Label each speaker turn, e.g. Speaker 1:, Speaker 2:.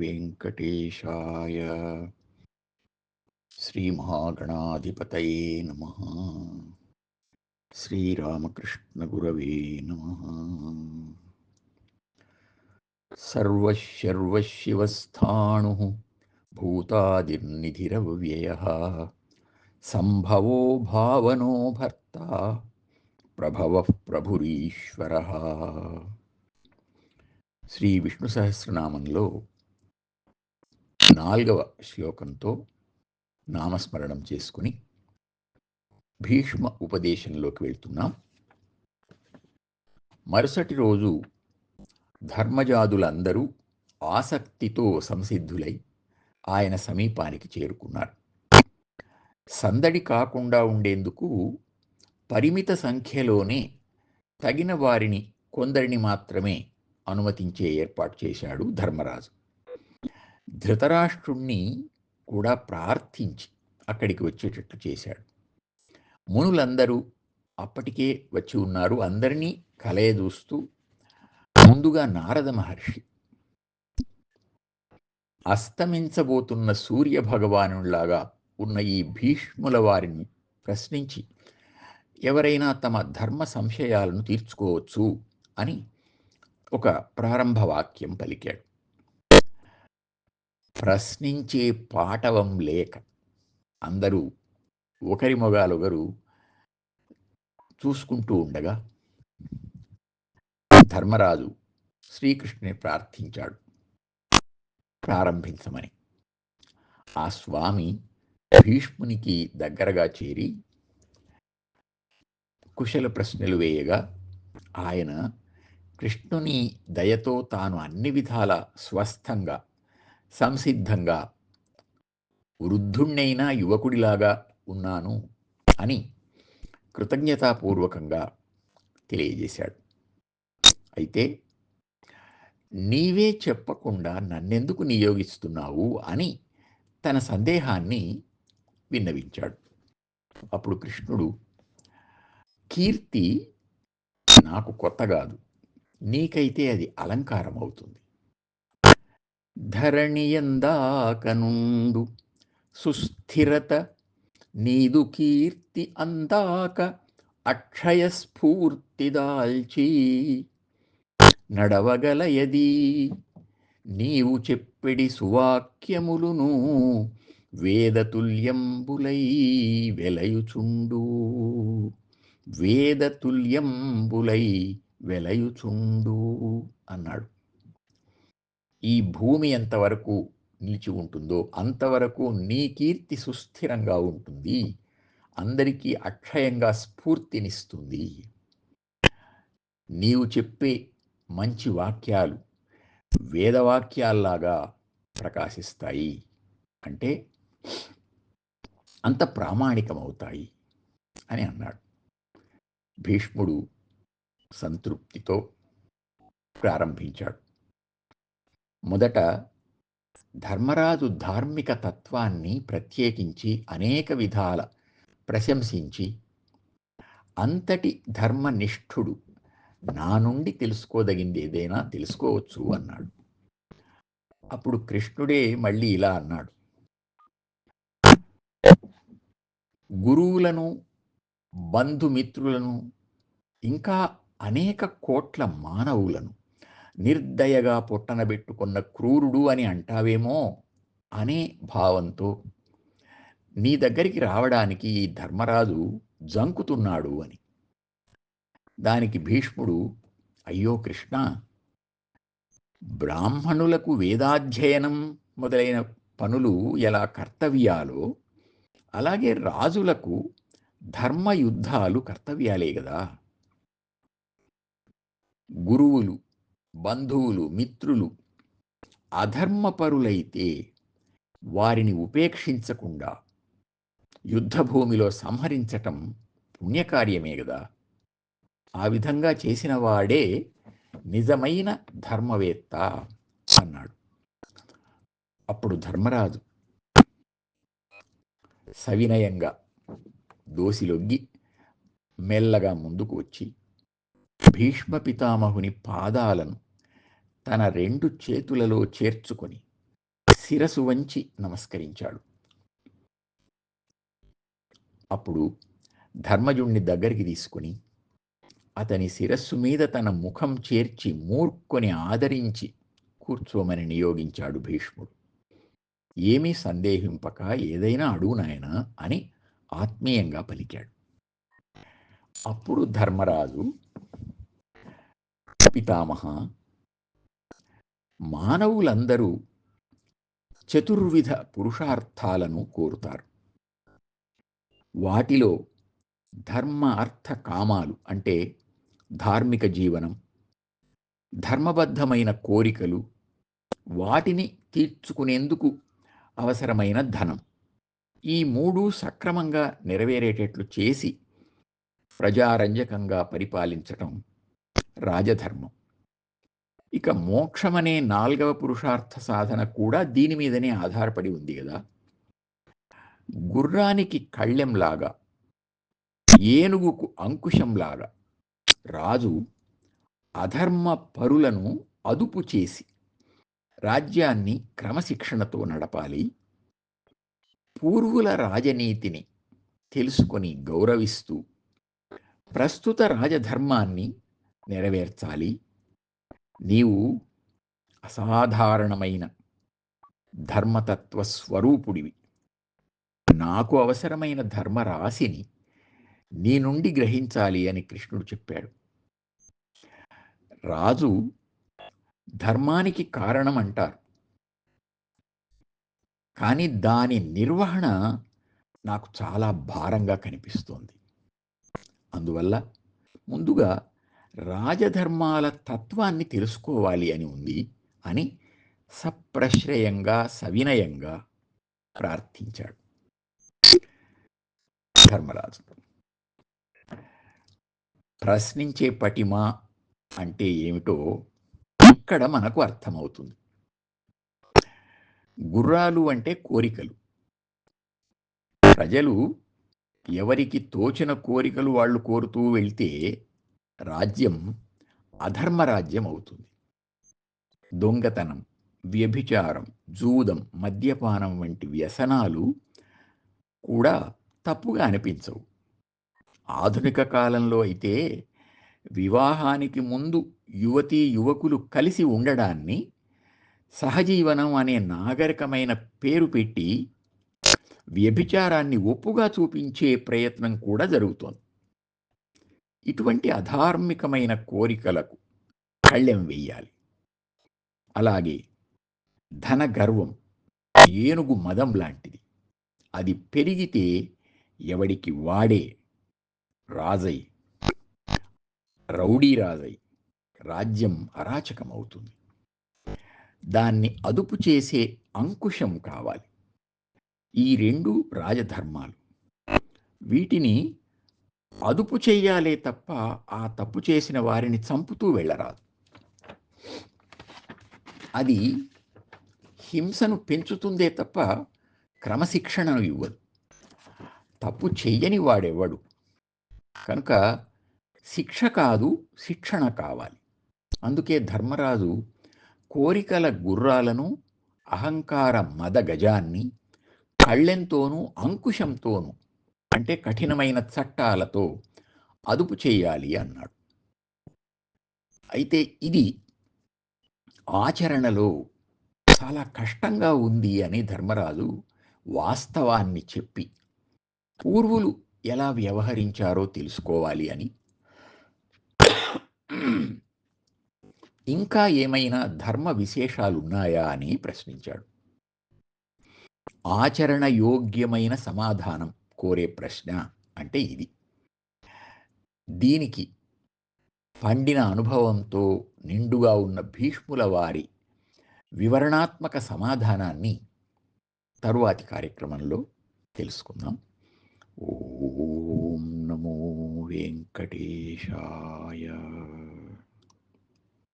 Speaker 1: వెంకటేశాయ. శ్రీమహాగణాధిపతయే నమః. శ్రీరామకృష్ణగురవే నమః. సర్వశర్వశివస్థాణుః భూతాదిర్నిధిరవ్యయః సంభవో భావనో భర్త ప్రభవః ప్రభురీశ్వరః. శ్రీ విష్ణు సహస్రనామంలో 4వ శ్లోకంతో నామస్మరణం చేసుకుని భీష్మ ఉపదేశంలోకి వెళ్తున్నాం. మరుసటి రోజు ధర్మజాదులందరూ ఆసక్తితో సంసిద్ధులై ఆయన సమీపానికి చేరుకున్నారు. సందడి కాకుండా ఉండేందుకు పరిమిత సంఖ్యలోనే తగిన వారిని కొందరిని మాత్రమే అనుమతించే ఏర్పాటు చేశాడు ధర్మరాజు. ధృతరాష్ట్రుణ్ణి కూడా ప్రార్థించి అక్కడికి వచ్చేటట్లు చేశాడు. మునులందరూ అప్పటికే వచ్చి ఉన్నారు. అందరినీ కలయజూస్తూ ముందుగా నారద మహర్షి అస్తమించబోతున్న సూర్య భగవానులాగా ఉన్న ఈ భీష్ముల వారిని ప్రశ్నించి ఎవరైనా తమ ధర్మ సంశయాలను తీర్చుకోవచ్చు అని ఒక ప్రారంభ వాక్యం పలికాడు. ప్రశ్నించే పాటవం లేక అందరూ ఒకరి మొగాలొగరు చూసుకుంటూ ఉండగా ధర్మరాజు శ్రీకృష్ణుని ప్రార్థించాడు ప్రారంభించమని. ఆ స్వామి భీష్మునికి దగ్గరగా చేరి కుశల ప్రశ్నలు వేయగా ఆయన కృష్ణుని దయతో తాను అన్ని విధాల స్వస్థంగా సంసిద్ధంగా వృద్ధుణ్ణైనా యువకుడిలాగా ఉన్నాను అని కృతజ్ఞతాపూర్వకంగా తెలియజేశాడు. అయితే నీవే చెప్పకుండా నన్నెందుకు నియోగిస్తున్నావు అని తన సందేహాన్ని విన్నవించాడు. అప్పుడు కృష్ణుడు, కీర్తి నాకు కొత్త కాదు, నీకైతే అది అలంకారం అవుతుంది. ధరణియందాకనుండు సుస్థిరత నీదు కీర్తి అందాక అక్షయ స్ఫూర్తిదాల్చి నడవగలయది నీవు చెప్పెడి సువాక్యములును వేదతుల్యంబులై వెలయుచుండు. వేదతుల్యంబులై వెలయుచుండు అన్నాడు. ఈ భూమి ఎంతవరకు నిలిచి ఉంటుందో అంతవరకు నీ కీర్తి సుస్థిరంగా ఉంటుంది, అందరికీ అక్షయంగా స్ఫూర్తినిస్తుంది. నీవు చెప్పే మంచి వాక్యాలు వేదవాక్యాల్లాగా ప్రకాశిస్తాయి, అంటే అంత ప్రామాణికమవుతాయి అని అన్నాడు. భీష్ముడు సంతృప్తితో ప్రారంభించాడు. మొదట ధర్మరాజు ధార్మిక తత్వాన్ని ప్రత్యేకించి అనేక విధాల ప్రశంసించి, అంతటి ధర్మనిష్ఠుడు నా నుండి తెలుసుకోదగింది ఏదైనా తెలుసుకోవచ్చు అన్నాడు. అప్పుడు కృష్ణుడే మళ్ళీ ఇలా అన్నాడు, గురువులను బంధుమిత్రులను ఇంకా అనేక కోట్ల మానవులను నిర్దయగా పొట్టనబెట్టుకున్న క్రూరుడు అని అంటావేమో అనే భావంతో నీ దగ్గరికి రావడానికి ఈ ధర్మరాజు జంకుతున్నాడు అని. దానికి భీష్ముడు, అయ్యో కృష్ణ, బ్రాహ్మణులకు వేదాధ్యయనం మొదలైన పనులు ఎలా కర్తవ్యాలో అలాగే రాజులకు ధర్మయుద్ధాలు కర్తవ్యాలే కదా. గురువులు, బంధువులు, మిత్రులు అధర్మపరులైతే వారిని ఉపేక్షించకుండా యుద్ధభూమిలో సంహరించటం పుణ్యకార్యమే కదా. ఆ విధంగా చేసిన వాడే నిజమైన ధర్మవేత్త అన్నాడు. అప్పుడు ధర్మరాజు సవినయంగా దోసిలొగ్గి మెల్లగా ముందుకు వచ్చి భీష్మ పితామహుని పాదాలను తన 2 చేతులలో చేర్చుకొని శిరసు వంచి నమస్కరించాడు. అప్పుడు ధర్మజుణ్ణి దగ్గరికి తీసుకుని అతని శిరస్సు మీద తన ముఖం చేర్చి మూర్కొని ఆదరించి కూర్చోమని నియోగించాడు భీష్ముడు. ఏమీ సందేహింపక ఏదైనా అడుగు నాయనా అని ఆత్మీయంగా పలికాడు. అప్పుడు ధర్మరాజు, పితామహ, మానవులందరూ చతుర్విధ పురుషార్థాలను కోరుతారు. వాటిలో ధర్మ అర్థ కామాలు అంటే ధార్మిక జీవనం, ధర్మబద్ధమైన కోరికలు, వాటిని తీర్చుకునేందుకు అవసరమైన ధనం, ఈ మూడు సక్రమంగా నెరవేరేటట్లు చేసి ప్రజారంజకంగా పరిపాలించటం రాజధర్మం. ఇక మోక్షమనే 4వ పురుషార్థ సాధన కూడా దీని మీదనే ఆధారపడి ఉంది కదా. గుర్రానికి కళ్ళెంలాగా, ఏనుగుకు అంకుశంలాగా రాజు అధర్మ పరులను అదుపు చేసి రాజ్యాన్ని క్రమశిక్షణతో నడపాలి. పూర్వుల రాజనీతిని తెలుసుకొని గౌరవిస్తూ ప్రస్తుత రాజధర్మాన్ని నెరవేర్చాలి. నీవు అసాధారణమైన ధర్మతత్వ స్వరూపుడివి. నాకు అవసరమైన ధర్మరాశిని నీ నుండి గ్రహించాలి అని కృష్ణుడు చెప్పాడు. రాజు ధర్మానికి కారణం అంటారు, కానీ దాని నిర్వహణ నాకు చాలా భారంగా కనిపిస్తోంది. అందువల్ల ముందుగా రాజధర్మాల తత్వాన్ని తెలుసుకోవాలి అని ఉంది అని సప్రశ్రయంగా సవినయంగా ప్రార్థించాడు ధర్మరాజు. ప్రశ్నించే పటిమ అంటే ఏమిటో ఇక్కడ మనకు అర్థమవుతుంది. గుర్రాలు అంటే కోరికలు. ప్రజలు ఎవరికి తోచిన కోరికలు వాళ్ళు కోరుతూ వెళ్తే రాజ్యం అధర్మరాజ్యం అవుతుంది. దొంగతనం, వ్యభిచారం, జూదం, మద్యపానం వంటి వ్యసనాలు కూడా తప్పుగా అనిపించవు. ఆధునిక కాలంలో అయితే వివాహానికి ముందు యువతీ యువకులు కలిసి ఉండడాన్ని సహజీవనం అనే నాగరికమైన పేరు పెట్టి వ్యభిచారాన్ని ఒప్పుగా చూపించే ప్రయత్నం కూడా జరుగుతోంది. ఇటువంటి అధార్మికమైన కోరికలకు కళ్ళెం వెయ్యాలి. అలాగే ధన గర్వం ఏనుగు మదం లాంటిది. అది పెరిగితే ఎవడికి వాడే రాజై, రౌడీ రాజై రాజ్యం అరాచకమవుతుంది. దాన్ని అదుపు చేసే అంకుశం కావాలి. ఈ రెండు రాజధర్మాలు. వీటిని అదుపు చెయ్యాలే తప్ప ఆ తప్పు చేసిన వారిని చంపుతూ వెళ్ళరాదు. అది హింసను పెంచుతుందే తప్ప క్రమశిక్షణను ఇవ్వదు. తప్పు చెయ్యని వాడెవ్వడు. కనుక శిక్ష కాదు, శిక్షణ కావాలి. అందుకే ధర్మరాజు కోరికల గుర్రాలను, అహంకార మద గజాన్ని కళ్ళెంతోనూ అంకుశంతోనూ అంటే కఠినమైన చట్టాలతో అదుపు చేయాలి అన్నాడు. అయితే ఇది ఆచరణలో చాలా కష్టంగా ఉంది అని ధర్మరాజు వాస్తవాన్ని చెప్పి పూర్వులు ఎలా వ్యవహరించారో తెలుసుకోవాలి అని, ఇంకా ఏమైనా ధర్మ విశేషాలున్నాయా అని ప్రశ్నించాడు. ఆచరణ యోగ్యమైన సమాధానం కోరే ప్రశ్న అంటే ఇది. దీనికి పండిన అనుభవంతో నిండుగా ఉన్న భీష్ముల వారి వివరణాత్మక సమాధానాన్ని తరువాతి కార్యక్రమంలో తెలుసుకుందాం. ఓం నమో వెంకటేశాయ.